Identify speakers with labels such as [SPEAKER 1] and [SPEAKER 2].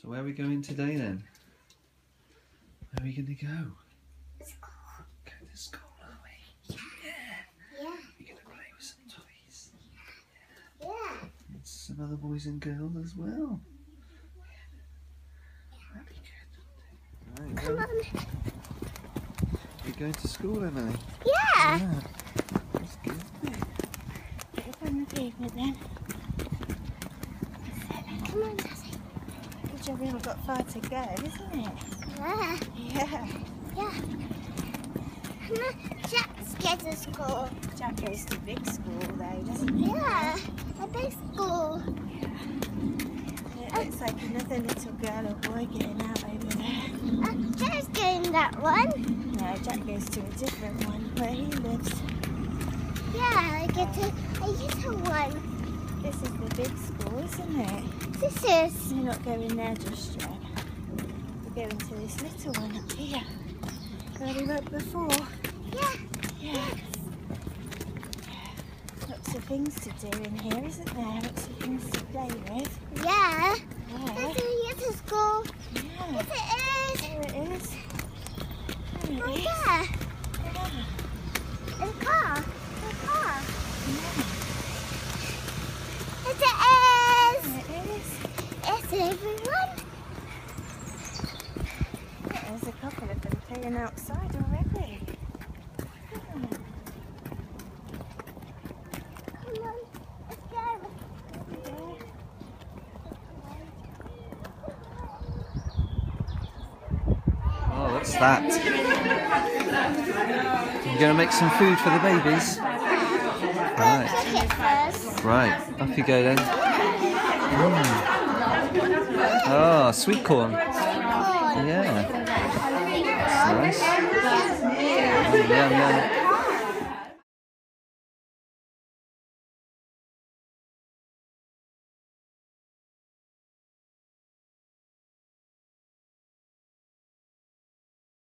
[SPEAKER 1] So where are we going today then? Where are we going to go?
[SPEAKER 2] School.
[SPEAKER 1] Go to school, are we?
[SPEAKER 2] Yeah.
[SPEAKER 1] We're going to play with some toys.
[SPEAKER 2] Yeah.
[SPEAKER 1] And some other boys and girls as well. That'd be good. Right,
[SPEAKER 2] Come on.
[SPEAKER 1] You're going to school, Emily?
[SPEAKER 2] Yeah.
[SPEAKER 1] That's good.
[SPEAKER 2] Get on the pavement then. Come on, Daddy.
[SPEAKER 3] Good job we haven't got far to go, isn't it?
[SPEAKER 2] Yeah.
[SPEAKER 3] Yeah.
[SPEAKER 2] Yeah. Come on. Jack's get to school.
[SPEAKER 3] Jack goes to big school though, doesn't he?
[SPEAKER 2] Yeah. A big school.
[SPEAKER 3] It looks like another little girl or boy getting out over there.
[SPEAKER 2] Jack's going that one.
[SPEAKER 3] No, Jack goes to a different one where he lives.
[SPEAKER 2] Yeah, I get a little one.
[SPEAKER 3] This is the big school, isn't it?
[SPEAKER 2] This is.
[SPEAKER 3] You're not going there just yet. We're going to this little one up here. Where we went before.
[SPEAKER 2] Yeah.
[SPEAKER 3] Yeah. Lots of things to do in here, isn't there? Lots of things to play with.
[SPEAKER 2] Yeah.
[SPEAKER 3] Yeah.
[SPEAKER 2] That's a little school.
[SPEAKER 3] Yeah.
[SPEAKER 2] Yes, it is.
[SPEAKER 3] There it is. There it
[SPEAKER 2] Oh,
[SPEAKER 3] is.
[SPEAKER 2] yeah.
[SPEAKER 3] Yeah.
[SPEAKER 2] A car. A car.
[SPEAKER 3] Yeah.
[SPEAKER 2] Yes, it is.
[SPEAKER 3] There it is.
[SPEAKER 2] It's everyone.
[SPEAKER 3] Yeah, there's a couple of them playing outside already.
[SPEAKER 2] Come on. Let's go.
[SPEAKER 1] Oh, what's that? You're going to make some food for the babies? Right.
[SPEAKER 2] Cook it first.
[SPEAKER 1] Right, off you go then. Oh, sweet corn. Yeah. That's nice. Yum, yum, yum.